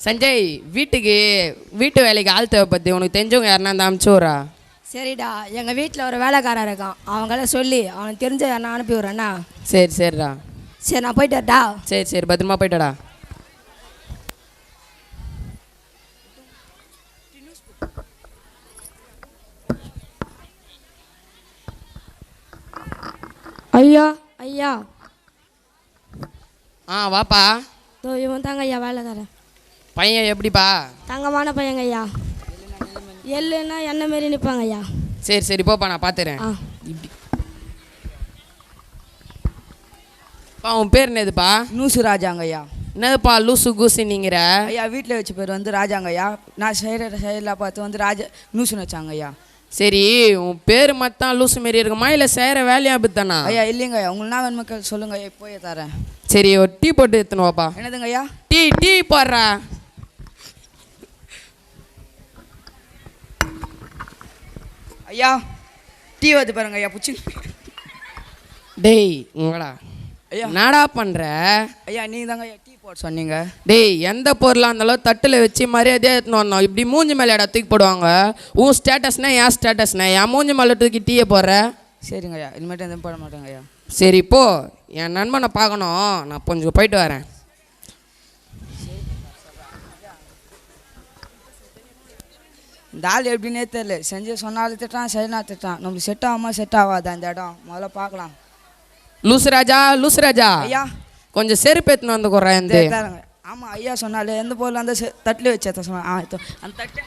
சஞ்சய், வீட்டு வேலைக்கு ஆள் தேவைப்பத்தி உனக்கு தெரிஞ்சவங்க யாருன்னா அந்த அனுப்பிச்சுரா. சரிடா, எங்கள் வீட்டில் ஒரு வேலைக்காரன் இருக்கான், அவங்கள சொல்லி அவனுக்கு தெரிஞ்ச யாருன்னா அனுப்பி விட்றேண்ணா. சரிடா. சரி, நான் போயிட்டேடா. சரி பத்திரமா போயிட்டடா. ஐயா ஐயா. வாப்பா. இவன் தாங்க ஐயா வேலைக்காரன். பையன் எப்படிப்பா? தங்கமான பையங்க ஐயா. எள்ளுன்னா எண்ணெய் மாரி நிற்பாங்க ஐயா. சரி போப்பா, நான் பார்த்துறேன். இப்படி உன் பேர் என்னதுப்பா? நூசு ராஜாங்க ஐயா. என்னதுப்பா லூசு கூசு நீங்கிற? ஐயா வீட்டில் வச்ச பேர் வந்து ராஜாங்க ஐயா. நான் செயலில் பார்த்து வந்து நூசுன்னு வச்சாங்க ஐயா. சரி, உன் பேர் மத்தான் லூசு மாரி இருக்குமா இல்லை செய்கிற வேலையா அப்படித்தானா? ஐயா இல்லைங்க ஐயா, உங்களுக்கு நான் வேணுமா சொல்லுங்க ஐயா, போய் தரேன். சரி, ஒரு டீ போட்டு எடுத்துன்னு வாப்பா. என்னதுங்க ஐயா? டீ போடுறா. ஐயா டீ வந்து பாருங்க ஐயா, புச்சு. டேய் உங்களா ஐயா நாடா பண்ற? ஐயா நீங்கள் தாங்க ஐயா டீ போட்டு சொன்னீங்க. டேய், எந்த பொருளாக இருந்தாலும் தட்டில் வச்சு மரியாதையாக எடுத்துன்னு வரணும். இப்படி மூஞ்சி மேலே இடம் தூக்கி போடுவாங்க. உன் ஸ்டேட்டஸ்னா என் ஸ்டேட்டஸ்னா என் மூஞ்சி மேலே தூக்கி டீயை போடுற. சரிங்க ஐயா, இனிமேட்டு எதுவும் போட மாட்டேங்க ஐயா. சரி போ, என் நண்பனை பார்க்கணும், நான் கொஞ்சம் போயிட்டு வரேன். இந்த ஆள் எப்படின்னே தெரியல, செஞ்சு சொன்னாலும் திட்டான், செய்யலாம் திட்டான். நம்மளுக்கு செட் ஆகாமல் செட் ஆகாது அந்த இடம். முதல்ல பார்க்கலாம். லூசு ராஜா ஐயா கொஞ்சம் செருப்பு எடுத்துன்னு வந்து குறேன். ஆமாம் ஐயா சொன்னாலே எந்த பொருள் அந்த தட்டில் வச்சேன் சொன்னேன். அந்த தட்டு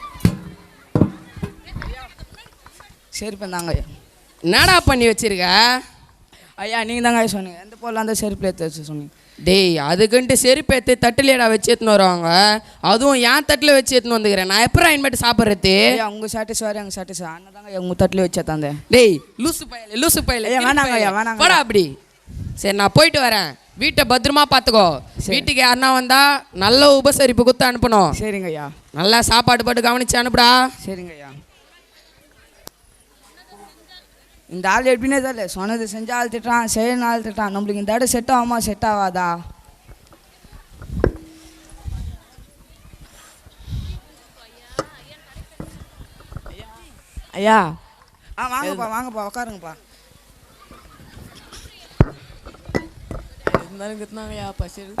செருப்பு தாங்க ஐயா. என்னடா பண்ணி வச்சிருக்க? ஐயா நீங்கள் தாங்க ஐயா சொன்னீங்க எந்த பொருள் அந்த செருப்பில் எடுத்து வச்சு சொன்னீங்க. டேய், அதுக்குன்ட்டு செருப்பு எடுத்து தட்டுலேடா வச்சு எடுத்துன்னு வருவாங்க. அதுவும் ஏன் தட்டில் வச்சு எடுத்துன்னு வந்துக்கிறேன். நான் எப்போ இனிமேட்டு சாப்பிட்றது? ஐயா உங்கள் சாட்டிஸ்ஃபை எங்கள் சாட்டிஸ்ஃபை அண்ணன் தாங்க உங்கள் தட்டில் வச்சா தந்தேன். டேய் லூசு பையல ஐயா வேணாங்க ஐயா வேணாங்க போடா அப்படி. சரி, நான் போயிட்டு வரேன். வீட்டை பத்திரமா பார்த்துக்கோ. வீட்டுக்கு யாருன்னா வந்தா நல்ல உபசரிப்பு கொடுத்து அனுப்பணும். சரிங்க ஐயா. நல்லா சாப்பாடு போட்டு கவனிச்சு அனுப்புடா. சரிங்க ஐயா. இந்த ஆள் எப்படின்னே தெரியல, சொன்னது செஞ்ச ஆள் திட்டான், செய்யணும் ஆள் திட்டான். நம்மளுக்கு இந்த இடம் செட் ஆகுமா செட் ஆகாதா? ஐயா வாங்கப்பா உட்காருங்கப்பா.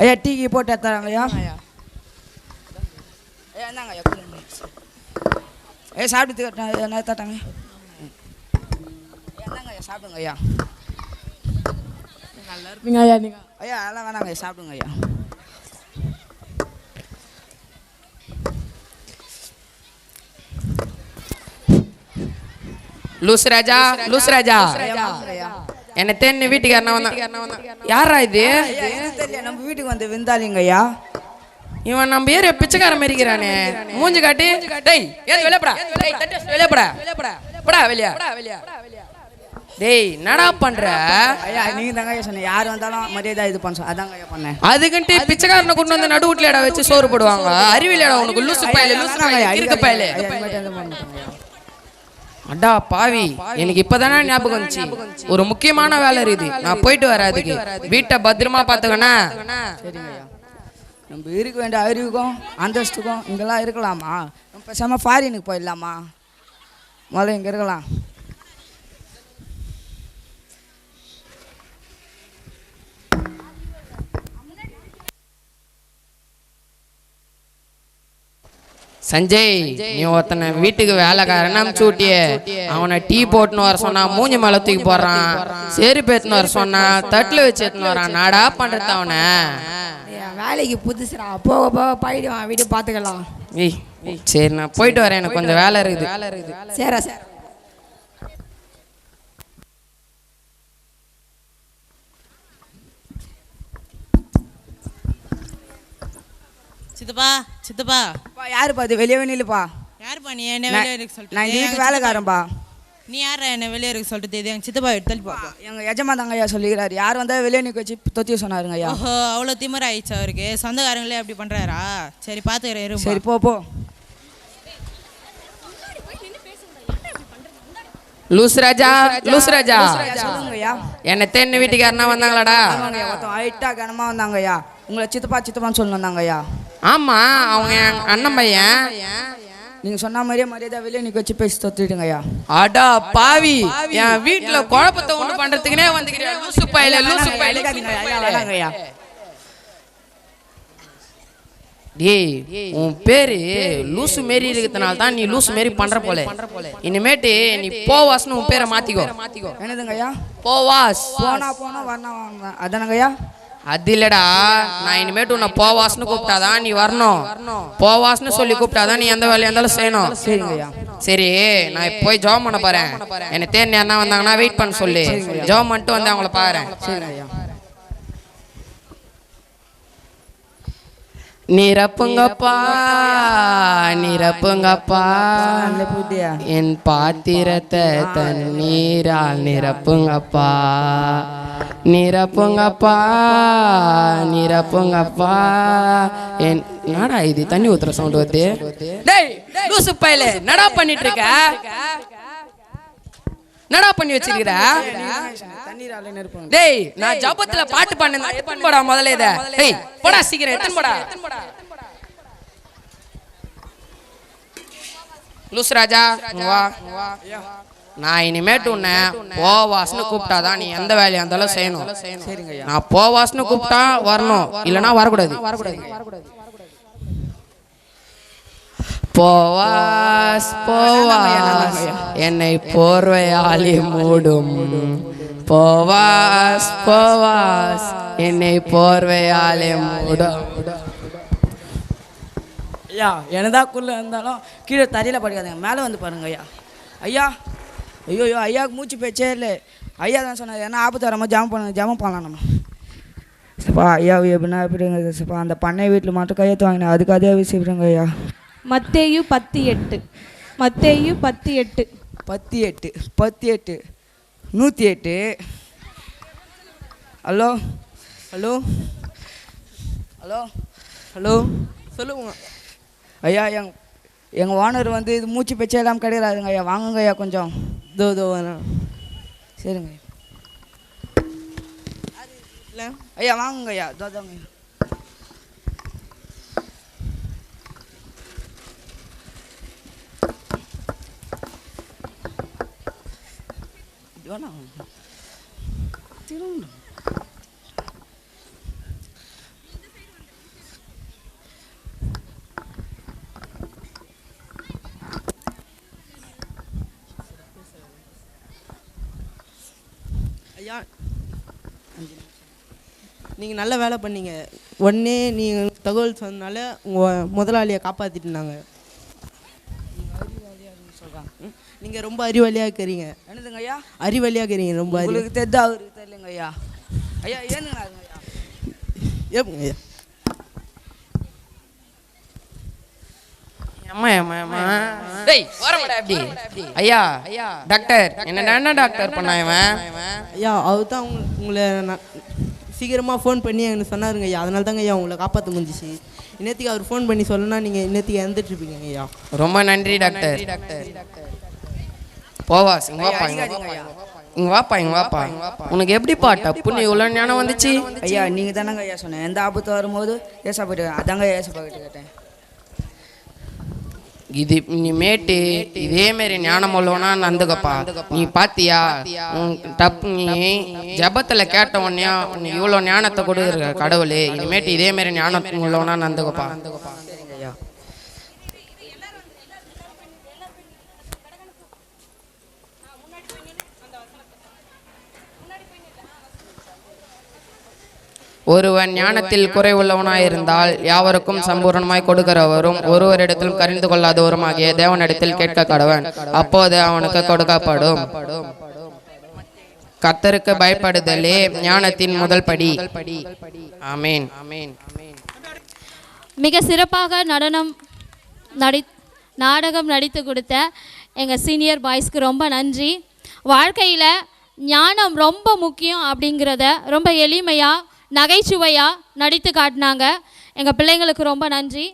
ஐயா டீ போட்டு எடுத்தாங்க ஐயா. ஐயா என்னங்க ஐயா சாப்பிட்டு என்ன தட்டாங்க. என்னங்க ஐயா சாப்பிடுங்க ஐயா. நல்லா இருப்பீங்க ஐயா நீங்கள். ஐயா அதெல்லாம் வேணாங்க ஐயா, சாப்பிடுங்க ஐயா. லூசு ராஜா என்ன தேன்னு வீட்டுக்கு யாருன்னா வந்தா? யாரா இது? தெரியல, நம்ம வீட்டுக்கு வந்து விருந்தாளிங்க ஐயா. இவன் நம்ம ஏரியா பிச்சைக்கார மாரிக்கிறானே. மூஞ்சி காட்டி. டேய் ஏது வெளியப்படா. வெளியா. டேய் என்னடா பண்ற? ஐயா நீங்க தாங்க ஐயா சொன்னீங்க யார் வந்தாலும் மரியாதை இது பண்ண, அதாங்க ஐயா பண்ணேன். அதுக்குன்ட்டு பிச்சைக்காரனை கொண்டு வந்து நடு வீட்டுல இடம் வச்சு சோறு போடுவாங்க. அறிவியலடா உனக்கு. லூசு பையல இருக்க பையல. அடா பாவி, எனக்கு இப்பதானே ஞாபகம் வந்துச்சு. ஒரு முக்கியமான வேலை இருக்குது, நான் போயிட்டு வரேன். அதுக்கு வீட்டை பத்திரமா பாத்துக்கண்ணா. சரிங்க ஐயா. நம்ம இருக்க வேண்டிய அறிவுக்கும் அந்தஸ்துக்கும் இங்கெல்லாம் இருக்கலாமா? நம்ம பேசாம ஃபாரினுக்கு போயிடலாமா? முதல்ல இங்கே இருக்கலாம். சஞ்சய், நீ ஒருத்தனை வீட்டுக்கு வேலைக்காரன் அனுப்பிச்சு விட்டியே. அவனை டீ போட்டுன்னு வர சொன்னா மூஞ்சி மேல தூக்கி போடுறான். செருப்பு எடுத்துன்னு வர சொன்னா தட்டுல வச்சு எடுத்துன்னு வரான். நாடா பண்றது அவனை. வேலைக்கு புதுசுடா, போக போக போயிடுவான், வீட்டு பார்த்துக்கலாம். சரி, நான் போயிட்டு வரேன், எனக்கு கொஞ்சம் வேலை இருக்குது. சரி சார். சித்தப்பா யாருப்பா அது? வெளியே நில்லுப்பா. யாருப்பா நீ? என்ன வெளியே இருக்க சொல்லிட்டு? நான் வீட்டு வேலைக்காரன்பா. நீ யாரா என்ன வெளியே இருக்க சொல்லிட்டு? எங்கள் சித்தப்பா எடுத்துப்பா. எங்கள் எஜமா தாங்க ஐயா சொல்லிக்கிறாரு, யார் வந்தால் வெளியே நிற்க வச்சு தொத்தி சொன்னாருங்க ஐயா. ஓஹோ, அவ்வளோ திமிர ஆயிடுச்சு அவருக்கு. சொந்தக்காரங்களே அப்படி பண்ணுறாரா? சரி பார்த்துக்கிறேன். சரி போ. லூசு ராஜா சொல்லுங்க ஐயா. என்ன தென்னு வீட்டுக்கு யாருன்னா வந்தாங்களாடா? ஹைட்டா கனமா வந்தாங்க ஐயா. உங்களை சித்தப்பான்னு சொல்லணும் வந்தாங்க ஐயா. ஆமா அவங்க என் அண்ணன் பையன். நீங்கள் சொன்ன மாதிரியே மரியாதை வெளியே நிற்க வச்சு பேசி தொத்துட்டுங்க ஐயா. அடா பாவி, என் வீட்டுல குழப்பத்தை ஒண்ணு பண்றதுக்குனே வந்துக்கிறியா லூசு பையல, லூசு பையல. ஐயா டேய், உன் பேரு லூசு மாரி இருக்கிறதுனால தான் நீ லூசு மாரி பண்ற போல. இனிமேட்டு நீ போவாஸ்னு உன் பேரை மாத்திக்கோ. என்னதுங்க ஐயா? போவாஸ். போனா வரணும் அதானங்க ஐயா? அது இல்லடா, நான் இனிமேட்டு உன்னை போவாஸ்னு கூப்பிட்டாதான் நீ வரணும். போவாஸ்னு சொல்லி கூப்பிட்டாதான் நீ எந்த வேலையா இருந்தாலும் செய்யணும். சரிங்க ஐயா. சரி, நான் போய் ஜாப் பண்ண போறேன். என்னை தேடி யாருன்னா வந்தாங்கன்னா வெயிட் பண்ண சொல்லு. ஜாப் பண்ணிட்டு வந்து அவங்கள பாரு. சரிங்க ஐயா. நிரப்புங்கப்பா நிரப்புங்கப்பா, என் பாத்திரத்தை தண்ணீரால் நிரப்புங்கப்பா. நிரப்புங்கப்பா நிரப்புங்கப்பா. என் நடா இது தண்ணி ஊத்துற சவுண்ட் வருது. டேய் லூசு பையலே, நடா பண்ணிட்டு இருக்க? நடா பண்ணி வச்சிருக்கிற? டேய், நான் ஜபத்துல பாட்டு பண்ணேன். எத்தனை போடா முதல்ல இத. டேய் போடா சீக்கிரம் எத்தனை போடா. லூஸ் ராஜா வா. நான் இனிமேட்டு உன்னை போவாஸ்னு கூப்பிட்டாதான் நீ எந்த வேலையா இருந்தாலும் செய்யணும். நான் போவாஸ்னு கூப்பிட்டா வரணும், இல்லைன்னா வரக்கூடாது. போவாஸ் போவாஸ் என்னை போர்வையாலே மூடும். போவாஸ் போவாஸ் என்னை போர்வையாலே மூடும். ஐயா என்னதாக்குள்ளே இருந்தாலும் கீழே தரையில் படிக்காதுங்க, மேலே வந்து பாருங்க ஐயா. ஐயா ஐயோ ஐயாவுக்கு மூச்சு பேச்சே இல்லை. ஐயா தான் சொன்னார், ஏன்னா ஆபத்து வராமல் ஜாமம் பண்ணலாம் நம்ம. சப்பா ஐயா எப்படின்னா எப்படிங்க சப்பா, அந்த பண்ணை வீட்டில் மட்டும் கையெழுத்து வாங்கினேன், அதுக்கு அதே விஷயம் ஐயா. மத்தேயு 10:8. மத்தேயு 10:8. 10:8 108. ஹலோ ஹலோ ஹலோ ஹலோ சொல்லுங்க ஐயா. எங்கள் ஓனர் வந்து இது மூச்சு பேச்சே எல்லாம் கிடையாதுங்க ஐயா, வாங்குங்க ஐயா கொஞ்சம். தோ வேணாம். சரிங்க ஐயா, வாங்குங்க ஐயா. தோங்க திரும்ப ஐயா, நீங்கள் நல்ல வேலை பண்ணீங்க. உடனே நீங்கள் தகவல் சொன்னனால உங்கள் முதலாளியை காப்பாற்றிட்டுனாங்க. நீங்கள் ரொம்ப அறிவாளியாக இருக்கிறீங்க. என்னதுங்க ஐயா? அறிவாளியாக இருக்கிறீங்க, ரொம்ப உங்களுக்கு தெரிஞ்சு அவருக்கு தெரியலங்க ஐயா. ஐயா ஏனுங்க ஐயா? ஏப்புங்க ஐயா. ஐயா டாக்டர் என்ன டாக்டர் பண்ணா இவன்? ஐயா அவர் தான் உங்களை சீக்கிரமாக ஃபோன் பண்ணி எனக்கு சொன்னாருங்க ஐயா, அதனால தாங்க ஐயா உங்களை காப்பாற்ற முடிஞ்சிச்சு. இன்னத்துக்கு அவர் ஃபோன் பண்ணி சொல்லனா நீங்கள் இன்னத்துக்கு இறந்துட்டுருப்பீங்க ஐயா. ரொம்ப நன்றி டாக்டர். போவாஸ் இங்க வாப்பா. உனக்கு எப்படிப்பா டப்புன்னு இவ்வளோ ஞானம் வந்துச்சு? ஐயா நீங்கள் தானங்க ஐயா சொன்னேன், எந்த ஆபத்து வரும்போது ஏசா போயிட்டு அதாங்க ஏசப்பா கிட்ட கேட்டேன். இது இனிமேட்டு இதே மாதிரி ஞானம் உள்ளவனா நந்துக்கப்பா. நீ பாத்தியா நீ ஜபத்துல கேட்ட உடனே உனக்கு இவ்வளோ ஞானத்தை கொடுக்குற கடவுள். இனிமேட்டு இதே மாதிரி ஞானம் உள்ளவனா நந்துக்கப்பா. ஒருவன் ஞானத்தில் குறைவுள்ளவனாயிருந்தால் யாவருக்கும் சம்பூர்ணமாய் கொடுக்கிறவரும் ஒருவரிடத்திலும் கரிந்து கொள்ளாதவருமாகிய தேவனிடத்தில் கேட்க கடவன், அப்போது அவனுக்கு கொடுக்கப்படும். கர்த்தருக்கு பயப்படுதலே ஞானத்தின் முதல் படி. ஆமேன். மிக சிறப்பாக நாடகம் நடித்து கொடுத்த எங்கள் சீனியர் பாய்ஸ்க்கு ரொம்ப நன்றி. வாழ்க்கையில் ஞானம் ரொம்ப முக்கியம் அப்படிங்கிறத ரொம்ப எளிமையாக நகைச்சுவையாக நடித்து காட்டினாங்க. எங்கள் பிள்ளைங்களுக்கு ரொம்ப நன்றி.